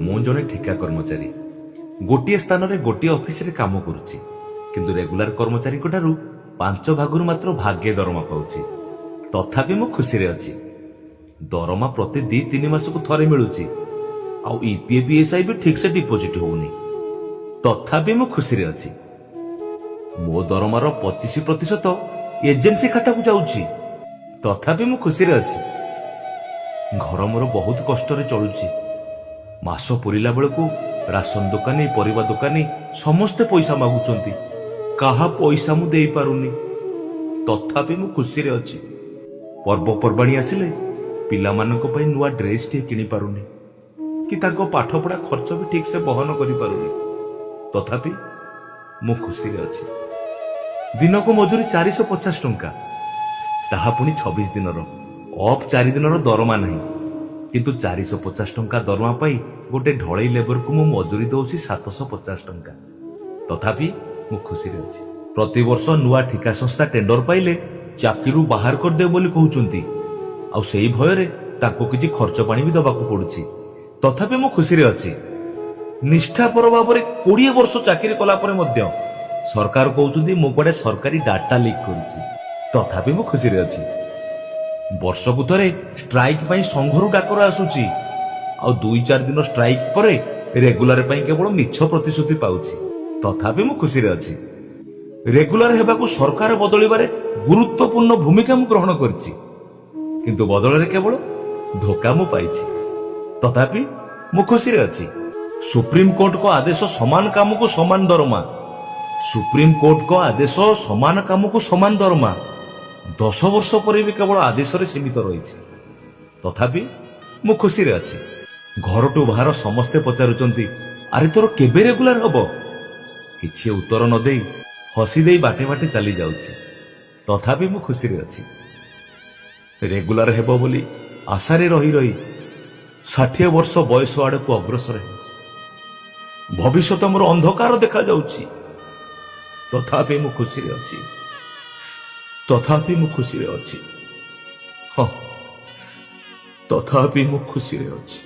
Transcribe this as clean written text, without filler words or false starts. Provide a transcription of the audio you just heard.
ମୁଁ ଜଣେ ଠିକା କର୍ମଚାରୀ। ଗୋଟିଏ ସ୍ଥାନରେ ଗୋଟିଏ ଅଫିସରେ କାମ କରୁଛି, କିନ୍ତୁ ରେଗୁଲାର କର୍ମଚାରୀଙ୍କ ଠାରୁ 5 ଭାଗରୁ ମାତ୍ର ଭାଗେ ଦରମା ପାଉଛି। ତଥାପି ମୁଁ ଖୁସିରେ ଅଛି। ଦରମା ପ୍ରତି 2-3 ମାସକୁ ଥରେ ମିଳୁଛି, ଆଉ ଇପିଏଫ୍ ଇଏସ୍ଆଇ ବି ଠିକ୍ ସେ ଡିପୋଜିଟ୍ ହଉନି। ତଥାପି ମୁଁ ଖୁସିରେ ଅଛି। ମୋ ଦରମାର 25% ଏଜେନ୍ସି ଖାତାକୁ ଯାଉଛି। ତଥାପି ମୁଁ ଖୁସିରେ ଅଛି। ଘର ମୋର ବହୁତ କଷ୍ଟରେ ଚଳୁଛି। ମାସ ପୁରିଲା ବେଳକୁ ରାସନ ଦୋକାନୀ, ପରିବା ଦୋକାନୀ ସମସ୍ତେ ପଇସା ମାଗୁଛନ୍ତି। କାହା ପଇସା ମୁଁ ଦେଇପାରୁନି। ତଥାପି ମୁଁ ଖୁସିରେ ଅଛି। ପର୍ବପର୍ବାଣୀ ଆସିଲେ ପିଲାମାନଙ୍କ ପାଇଁ ନୂଆ ଡ୍ରେସ୍ ଟିଏ କିଣି ପାରୁନି, କି ତାଙ୍କ ପାଠପଢା ଖର୍ଚ୍ଚ ବି ଠିକ୍ ସେ ବହନ କରିପାରୁନି। ତଥାପି ମୁଁ ଖୁସିରେ ଅଛି। ଦିନକୁ ମଜୁରୀ 450 ଟଙ୍କା, ତାହା ପୁଣି 26 ଦିନର। ଅଫ୍ 4 ଦିନର ଦରମା ନାହିଁ, କିନ୍ତୁ 450 ଟଙ୍କା ଦରମା ପାଇ ଗୋଟେ ଢଳେଇ ଲେବରକୁ ମୁଁ ମଜୁରୀ ଦଉଛି 750 ଟଙ୍କା। ତଥାପି ମୁଁ ଖୁସିରେ ଅଛି। ପ୍ରତିବର୍ଷ ନୂଆ ଠିକା ସଂସ୍ଥା ଟେଣ୍ଡର ପାଇଲେ ଚାକିରିରୁ ବାହାର କରିଦେବ ବୋଲି କହୁଛନ୍ତି, ଆଉ ସେଇ ଭୟରେ ତାଙ୍କୁ କିଛି ଖର୍ଚ୍ଚ ପାଣି ବି ଦେବାକୁ ପଡୁଛି। ତଥାପି ମୁଁ ଖୁସିରେ ଅଛି। ନିଷ୍ଠାପର ଭାବରେ 20 ବର୍ଷ ଚାକିରି କଲା ପରେ ମଧ୍ୟ ସରକାର କହୁଛନ୍ତି ମୁଁ କୁଆଡେ ସରକାରୀ ଡାଟା ଲିକ୍ କରୁଛି। ତଥାପି ମୁଁ ଖୁସିରେ ଅଛି। ବର୍ଷକୁ ଥରେ ଷ୍ଟ୍ରାଇକ ପାଇଁ ସଂଘରୁ ଡାକର ଆସୁଛି, ଆଉ 2-4 ଦିନ ଷ୍ଟ୍ରାଇକ ପରେ ରେଗୁଲାର ପାଇଁ କେବଳ ମିଛ ପ୍ରତିଶ୍ରୁତି ପାଉଛି। ତଥାପି ମୁଁ ଖୁସିରେ ଅଛି। ରେଗୁଲାର ହେବାକୁ ସରକାର ବଦଳିବାରେ ଗୁରୁତ୍ୱପୂର୍ଣ୍ଣ ଭୂମିକା ମୁଁ ଗ୍ରହଣ କରିଛି, କିନ୍ତୁ ବଦଳରେ କେବଳ ଧୋକା ମୁଁ ପାଇଛି। ତଥାପି ମୁଁ ଖୁସିରେ ଅଛି। ସୁପ୍ରିମକୋର୍ଟଙ୍କ ଆଦେଶ ସମାନ କାମକୁ ସମାନ ଦରମା। ସୁପ୍ରିମକୋର୍ଟଙ୍କ ଆଦେଶ ସମାନ କାମକୁ ସମାନ ଦରମା 10 ବର୍ଷ ପରେ ବି କେବଳ ଆଦେଶରେ ସୀମିତ ରହିଛି। ତଥାପି ମୁଁ ଖୁସିରେ ଅଛି। ଘରଠୁ ବାହାର ସମସ୍ତେ ପଚାରୁଛନ୍ତି, ଆରେ ତୋର କେବେ ରେଗୁଲାର ହବ? କିଛି ଉତ୍ତର ନ ଦେଇ ହସି ଦେଇ ବାଟେ ବାଟେ ଚାଲି ଯାଉଛି। ତଥାପି ମୁଁ ଖୁସିରେ ଅଛି। ରେଗୁଲାର ହେବ ବୋଲି ଆଶାରେ ରହି ରହି 60 ବର୍ଷ ବୟସ ଆଡକୁ ଅଗ୍ରସର ହେଉଛି। ଭବିଷ୍ୟତ ମୋର ଅନ୍ଧକାର ଦେଖାଯାଉଛି। ତଥାପି ମୁଁ ଖୁସିରେ ଅଛି। ତଥାପି ମୁଁ ଖୁସିରେ ଅଛି। ହଁ, ତଥାପି ମୁଁ ଖୁସିରେ ଅଛି।